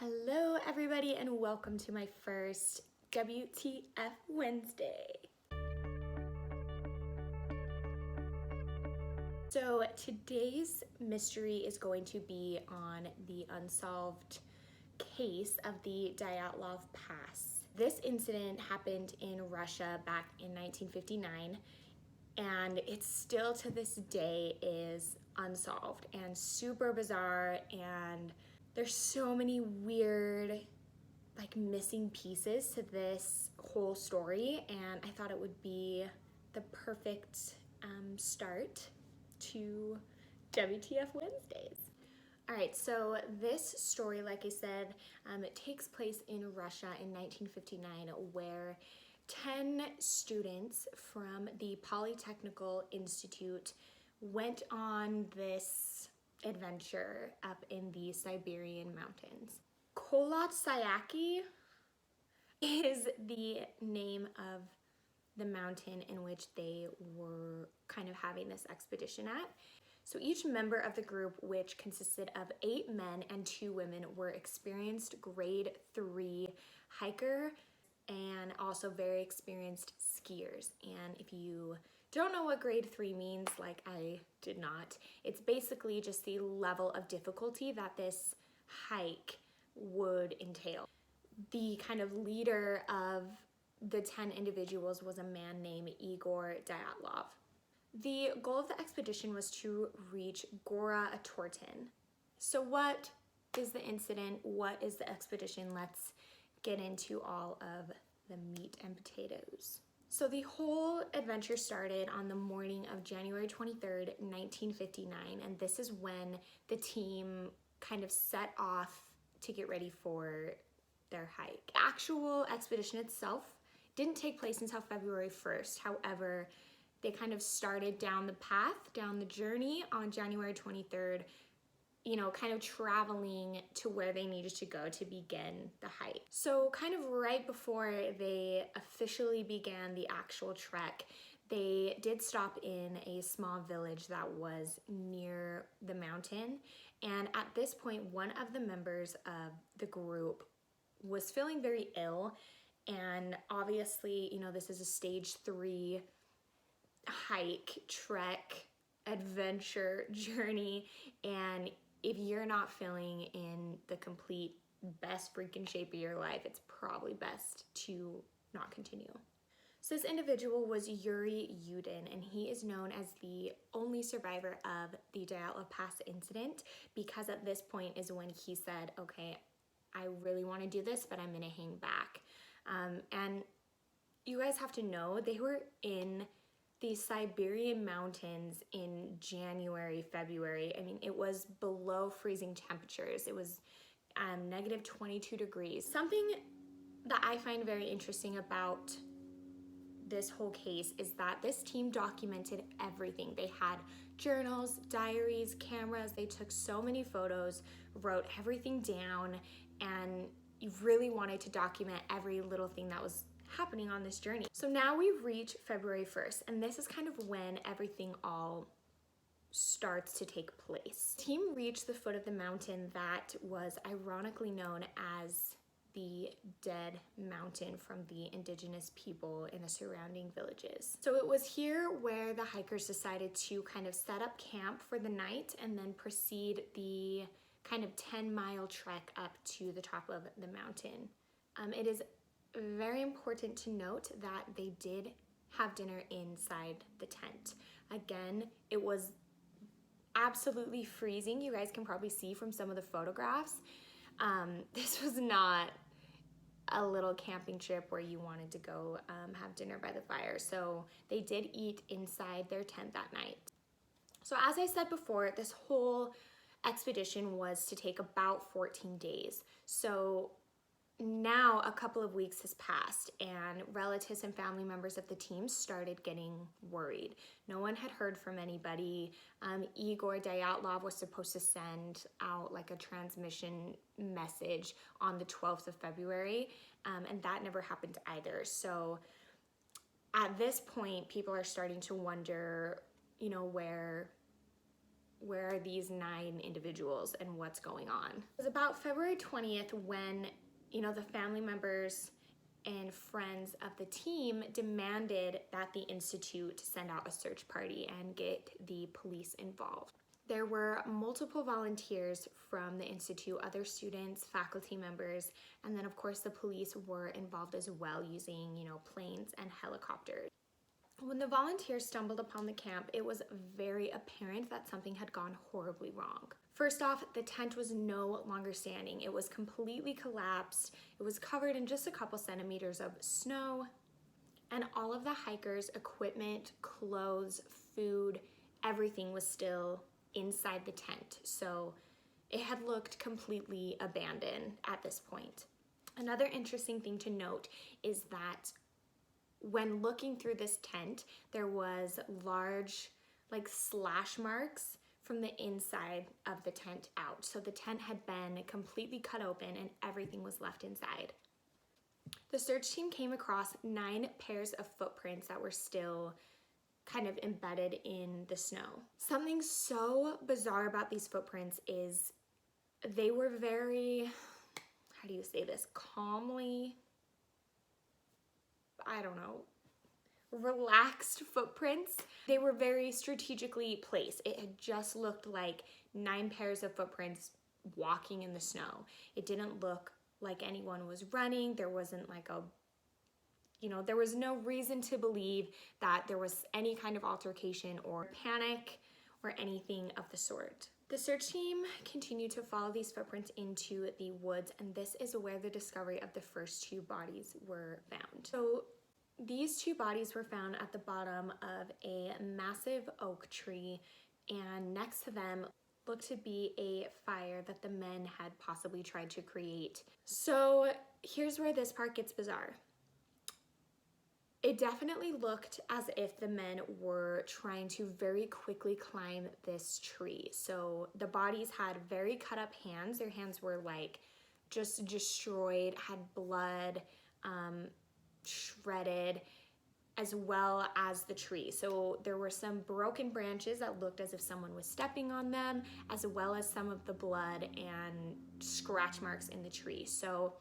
Hello everybody and welcome to my first WTF Wednesday. So today's mystery is going to be on the unsolved case of the Dyatlov Pass. This incident happened in Russia back in 1959 and it still to this day is unsolved and super bizarre, and there's so many weird missing pieces to this whole story, and I thought it would be the perfect start to WTF Wednesdays. All right, so this story, like I said, it takes place in Russia in 1959, where 10 students from the Polytechnical Institute went on this adventure up in the Siberian mountains. Kolotsayaki is the name of the mountain in which they were kind of having this expedition at. So each member of the group, which consisted of 8 men and 2 women, were experienced grade 3 hiker and also very experienced skiers. And if you don't know what grade 3 means, like I did not, it's basically just the level of difficulty that this hike would entail. The kind of leader of the 10 individuals was a man named Igor Dyatlov. The goal of the expedition was to reach Gora Torten. So what is the incident? What is the expedition? Let's get into all of the meat and potatoes. So the whole adventure started on the morning of January 23rd, 1959, and this is when the team kind of set off to get ready for their hike. The actual expedition itself didn't take place until February 1st. However, they kind of started down the path, down the journey on January 23rd, kind of traveling to where they needed to go to begin the hike. So kind of right before they officially began the actual trek, they did stop in a small village that was near the mountain. And at this point, one of the members of the group was feeling very ill. And obviously, this is a stage 3 hike, trek, adventure, journey. And if you're not feeling in the complete best freaking shape of your life, it's probably best to not continue. So this individual was Yuri Yudin, and he is known as the only survivor of the Dyatlov Pass incident, because at this point is when he said, okay, I really want to do this, but I'm going to hang back. And you guys have to know, they were in the Siberian mountains in January, February. I mean, it was below freezing temperatures. It was negative 22 degrees. Something that I find very interesting about this whole case is that this team documented everything. They had journals, diaries, cameras. They took so many photos, wrote everything down, and you really wanted to document every little thing that was happening on this journey. So now we've reached February 1st, and this is kind of when everything all starts to take place. The team reached the foot of the mountain that was ironically known as the Dead Mountain from the indigenous people in the surrounding villages. So it was here where the hikers decided to kind of set up camp for the night and then proceed the kind of 10-mile trek up to the top of the mountain. It is very important to note that they did have dinner inside the tent. Again, it was absolutely freezing. You guys can probably see from some of the photographs. This was not a little camping trip where you wanted to go have dinner by the fire. So they did eat inside their tent that night. So as I said before, this whole expedition was to take about 14 days. So now a couple of weeks has passed, and relatives and family members of the team started getting worried. No one had heard from anybody. Igor Dyatlov was supposed to send out like a transmission message on the 12th of February, and that never happened either. So at this point, people are starting to wonder, where where are these 9 individuals and what's going on? It was about February 20th when, the family members and friends of the team demanded that the Institute send out a search party and get the police involved. There were multiple volunteers from the Institute, other students, faculty members, and then of course the police were involved as well using, planes and helicopters. When the volunteers stumbled upon the camp, it was very apparent that something had gone horribly wrong. First off, the tent was no longer standing. It was completely collapsed. It was covered in just a couple centimeters of snow, and all of the hikers' equipment, clothes, food, everything was still inside the tent. So it had looked completely abandoned at this point. Another interesting thing to note is that when looking through this tent, there was large slash marks from the inside of the tent out. So the tent had been completely cut open and everything was left inside. The search team came across 9 pairs of footprints that were still kind of embedded in the snow. Something so bizarre about these footprints is they were very, how do you say this, calmly, relaxed footprints. They were very strategically placed. It had just looked like 9 pairs of footprints walking in the snow. It didn't look like anyone was running. There wasn't there was no reason to believe that there was any kind of altercation or panic or anything of the sort. The search team continued to follow these footprints into the woods, and this is where the discovery of the first 2 bodies were found. So these 2 bodies were found at the bottom of a massive oak tree, and next to them looked to be a fire that the men had possibly tried to create. So here's where this part gets bizarre. It definitely looked as if the men were trying to very quickly climb this tree. So the bodies had very cut up hands. Their hands were just destroyed, had blood, shredded, as well as the tree. So there were some broken branches that looked as if someone was stepping on them, as well as some of the blood and scratch marks in the tree. So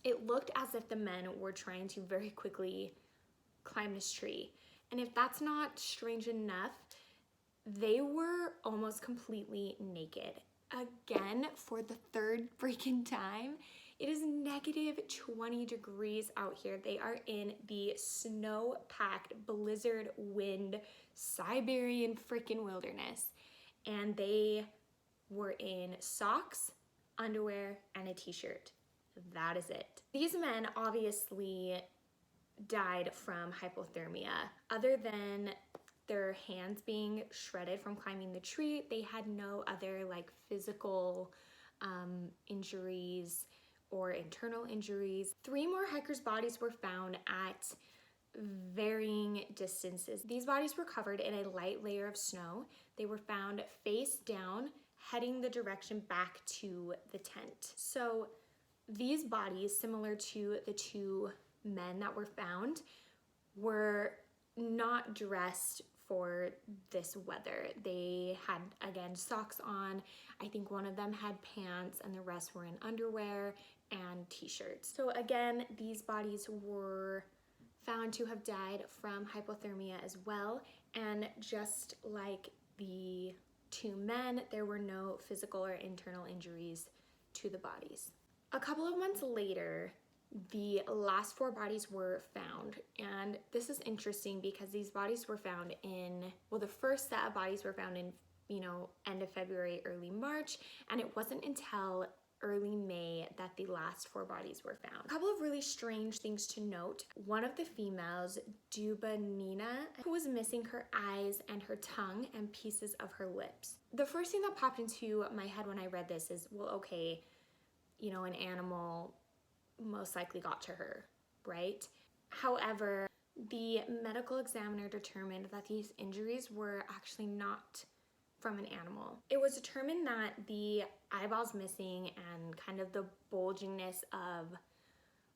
it looked as if the men were trying to very quickly climb this tree. And if that's not strange enough, they were almost completely naked. Again, for the 3rd freaking time, it is negative 20 degrees out here. They are in the snow-packed, blizzard wind, Siberian freaking wilderness. And they were in socks, underwear, and a t-shirt. That is it. These men obviously died from hypothermia. Other than their hands being shredded from climbing the tree, they had no other physical injuries or internal injuries. 3 more hikers' bodies were found at varying distances. These bodies were covered in a light layer of snow. They were found face down, heading the direction back to the tent. So these bodies, similar to the 2 men that were found, were not dressed for this weather. They had, again, socks on. I think one of them had pants and the rest were in underwear and t-shirts. So again, these bodies were found to have died from hypothermia as well. And just like the 2 men, there were no physical or internal injuries to the bodies. A couple of months later, the last 4 bodies were found, and this is interesting because these bodies were found the first set of bodies were found in, end of February, early March, and it wasn't until early May that the last 4 bodies were found. A couple of really strange things to note. One of the females, Dubanina, who was missing her eyes and her tongue and pieces of her lips. The first thing that popped into my head when I read this is, well, okay, an animal most likely got to her, right? However, the medical examiner determined that these injuries were actually not from an animal. It was determined that the eyeballs missing and kind of the bulginess of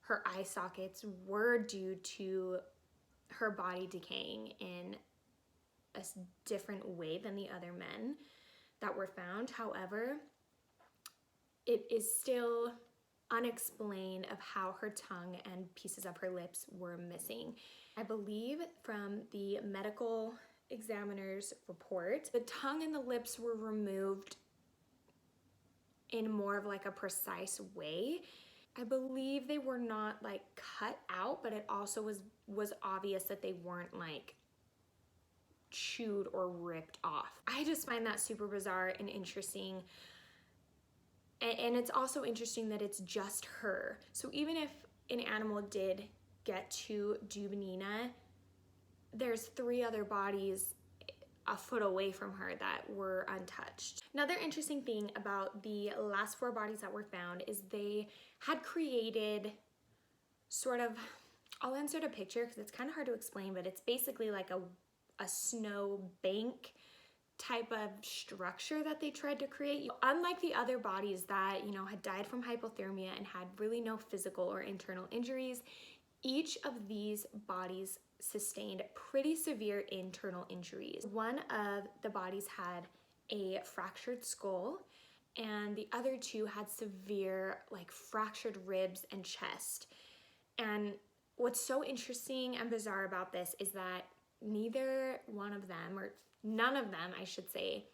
her eye sockets were due to her body decaying in a different way than the other men. that were found. However, it is still unexplained of how her tongue and pieces of her lips were missing. I believe from the medical examiner's report, the tongue and the lips were removed in more of like a precise way. I believe they were not like cut out, but it also was obvious that they weren't like chewed or ripped off. I just find that super bizarre and interesting. And it's also interesting that it's just her. So even if an animal did get to Dubinina, there's 3 other bodies a foot away from her that were untouched. Another interesting thing about the last 4 bodies that were found is they had created sort of, I'll insert a picture because it's kind of hard to explain, but it's basically like a snow bank type of structure that they tried to create. Unlike the other bodies that, you know, had died from hypothermia and had really no physical or internal injuries, each of these bodies sustained pretty severe internal injuries. One of the bodies had a fractured skull, and the other 2 had severe like fractured ribs and chest. And what's so interesting and bizarre about this is that neither one of them, or none of them, I should say,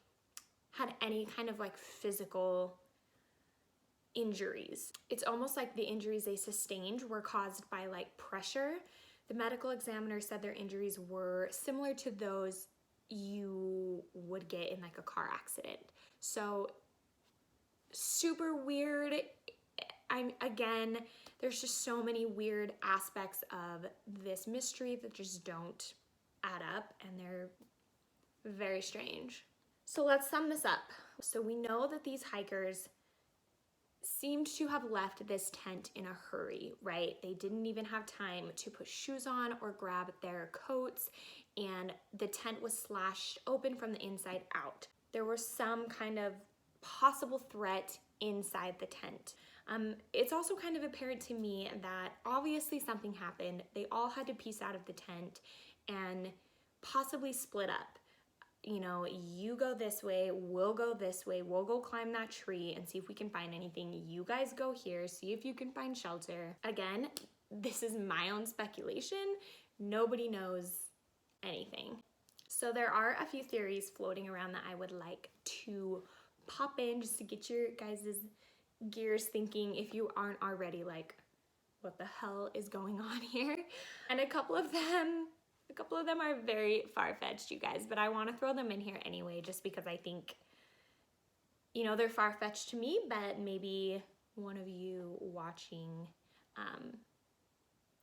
had any kind of like physical injuries. It's almost like the injuries they sustained were caused by like pressure. The medical examiner said their injuries were similar to those you would get in like a car accident. So super weird. Again, there's just so many weird aspects of this mystery that just don't add up, and they're very strange. So let's sum this up. So we know that these hikers seemed to have left this tent in a hurry, right? They didn't even have time to put shoes on or grab their coats, and the tent was slashed open from the inside out. There was some kind of possible threat inside the tent. It's also kind of apparent to me that obviously something happened. They all had to piece out of the tent and possibly split up. You know, you go this way, we'll go this way, we'll go climb that tree and see if we can find anything. You guys go here, see if you can find shelter. Again, this is my own speculation. Nobody knows anything. So there are a few theories floating around that I would like to pop in just to get your guys' gears thinking if you aren't already like, what the hell is going on here? And a couple of them are very far-fetched, you guys, but I want to throw them in here anyway, just because I think, you know, they're far-fetched to me, but maybe one of you watching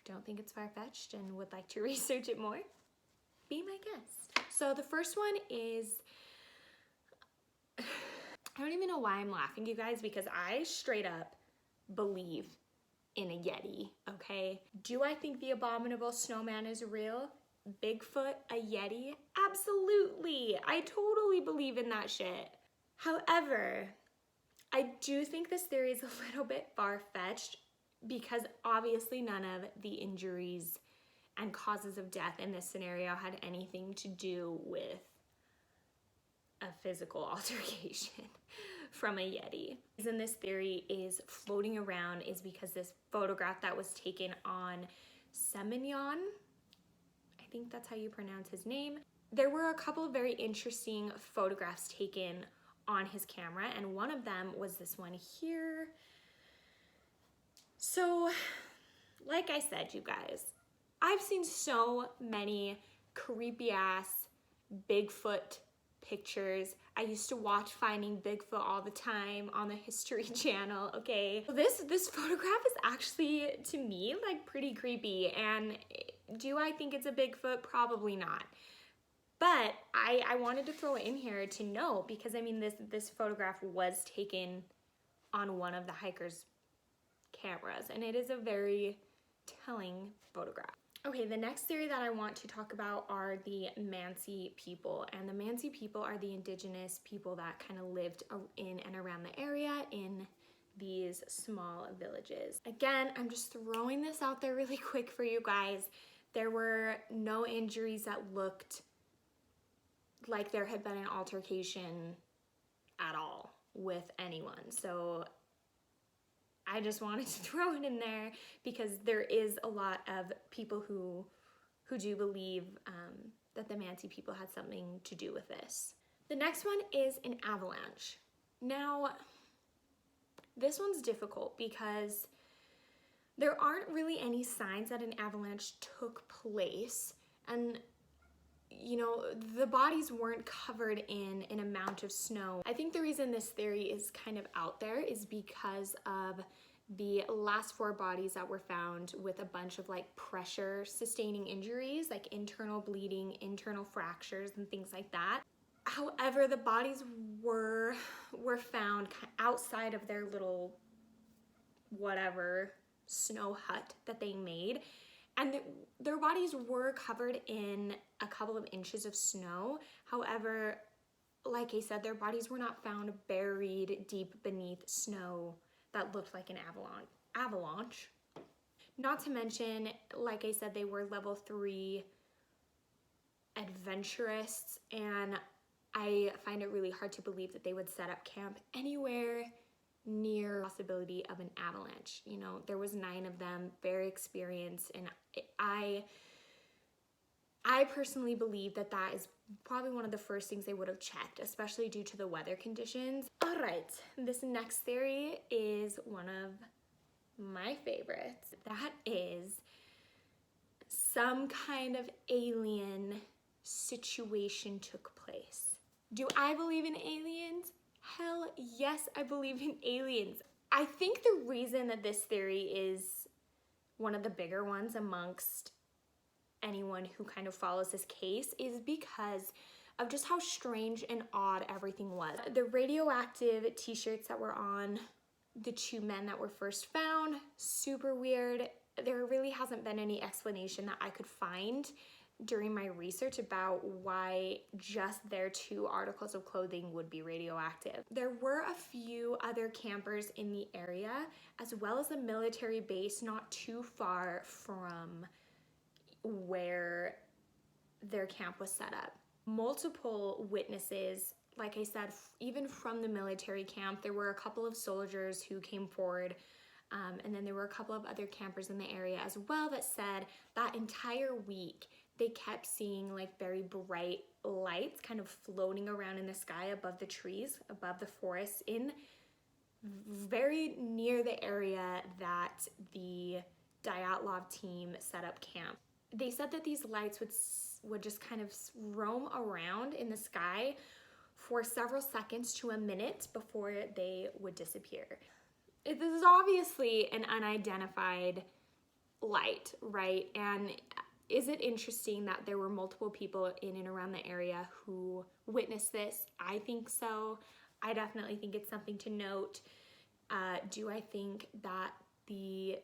don't think it's far-fetched and would like to research it more. Be my guest. So the first one is, I don't even know why I'm laughing, you guys, because I straight up believe in a Yeti, okay? Do I think the abominable snowman is real? Bigfoot, a Yeti? Absolutely. I totally believe in that shit. However, I do think this theory is a little bit far-fetched because obviously none of the injuries and causes of death in this scenario had anything to do with a physical altercation from a Yeti. The reason this theory is floating around is because this photograph that was taken on Semignon, I think that's how you pronounce his name. There were a couple of very interesting photographs taken on his camera, and one of them was this one here. So, like I said, you guys, I've seen so many creepy ass Bigfoot pictures. I used to watch Finding Bigfoot all the time on the History Channel, okay? This photograph is actually, to me, like pretty creepy, and do I think it's a Bigfoot? Probably not. But I wanted to throw it in here to know, because I mean, this photograph was taken on one of the hikers' cameras, and it is a very telling photograph. Okay, the next theory that I want to talk about are the Mansi people. And the Mansi people are the indigenous people that kind of lived in and around the area in these small villages. Again, I'm just throwing this out there really quick for you guys. There were no injuries that looked like there had been an altercation at all with anyone. So I just wanted to throw it in there because there is a lot of people who do believe that the Mansi people had something to do with this. The next one is an avalanche. Now, this one's difficult because there aren't really any signs that an avalanche took place, and you know, the bodies weren't covered in an amount of snow. I think the reason this theory is kind of out there is because of the last 4 bodies that were found with a bunch of like pressure sustaining injuries, like internal bleeding, internal fractures, and things like that. However, the bodies were found outside of their little whatever snow hut that they made, and their bodies were covered in a couple of inches of snow. However, like I said, their bodies were not found buried deep beneath snow that looked like an avalanche. Not to mention, like I said, they were level 3 adventurists, and I find it really hard to believe that they would set up camp anywhere near the possibility of an avalanche. You know, there was 9 of them, very experienced, and I personally believe that that is probably one of the first things they would have checked, especially due to the weather conditions. All right, this next theory is one of my favorites. That is some kind of alien situation took place. Do I believe in aliens? Hell yes, I believe in aliens. I think the reason that this theory is one of the bigger ones amongst anyone who kind of follows this case is because of just how strange and odd everything was. The radioactive t-shirts that were on the 2 men that were first found, super weird. There really hasn't been any explanation that I could find during my research about why just their 2 articles of clothing would be radioactive. There were a few other campers in the area, as well as a military base not too far from where their camp was set up. Multiple witnesses, like I said, even from the military camp, there were a couple of soldiers who came forward, and then there were a couple of other campers in the area as well that said that entire week they kept seeing like very bright lights kind of floating around in the sky above the trees, above the forest, in very near the area that the Dyatlov team set up camp. They said that these lights would just kind of roam around in the sky for several seconds to a minute before they would disappear. This is obviously an unidentified light, right? And is it interesting that there were multiple people in and around the area who witnessed this? I think so. I definitely think it's something to note. Do I think that the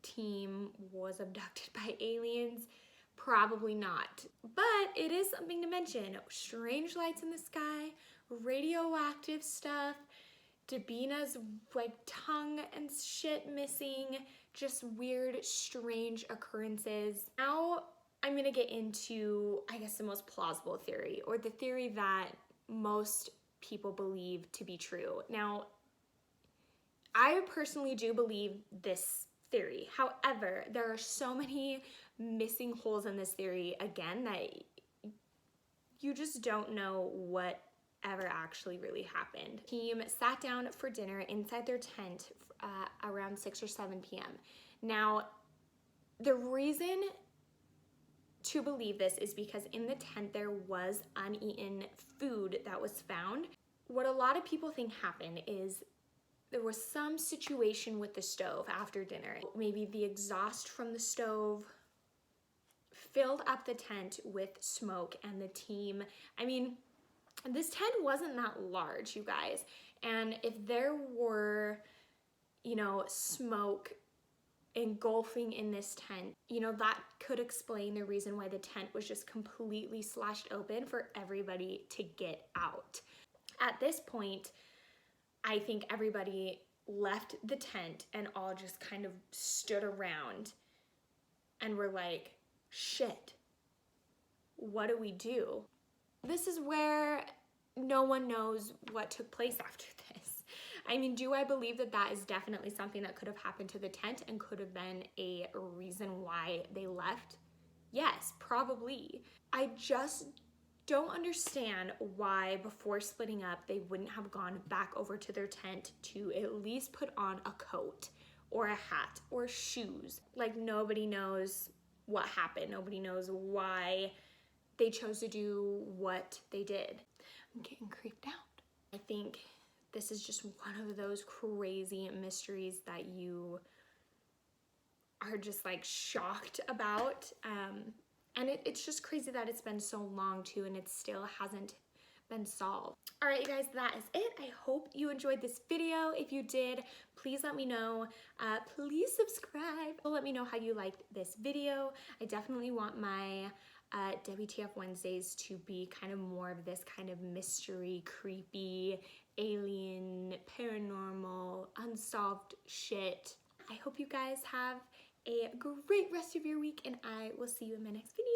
team was abducted by aliens? Probably not. But it is something to mention. Strange lights in the sky, radioactive stuff, Dabina's like tongue and shit missing, just weird, strange occurrences. Now I'm gonna get into, I guess, the most plausible theory, or the theory that most people believe to be true. Now, I personally do believe this theory. However, there are so many missing holes in this theory, again, that you just don't know what ever actually really happened. The team sat down for dinner inside their tent around 6 or 7 p.m. Now, the reason to believe this is because in the tent there was uneaten food that was found. What a lot of people think happened is there was some situation with the stove after dinner. Maybe the exhaust from the stove filled up the tent with smoke, and the team, I mean, this tent wasn't that large, you guys. And if there were, you know, smoke engulfing in this tent, you know, that could explain the reason why the tent was just completely slashed open for everybody to get out. At this point, I think everybody left the tent and all just kind of stood around and were like, shit, what do we do? This is where no one knows what took place after this. I mean, do I believe that that is definitely something that could have happened to the tent and could have been a reason why they left? Yes, probably. I just don't understand why before splitting up they wouldn't have gone back over to their tent to at least put on a coat or a hat or shoes. Like, nobody knows what happened. Nobody knows why they chose to do what they did. I'm getting creeped out. I think this is just one of those crazy mysteries that you are just like shocked about. And it's just crazy that it's been so long too and it still hasn't been solved. All right, you guys, that is it. I hope you enjoyed this video. If you did, please let me know. Please subscribe. Let me know how you liked this video. I definitely want my WTF Wednesdays to be kind of more of this kind of mystery, creepy, alien, paranormal, unsolved shit. I hope you guys have a great rest of your week, and I will see you in my next video.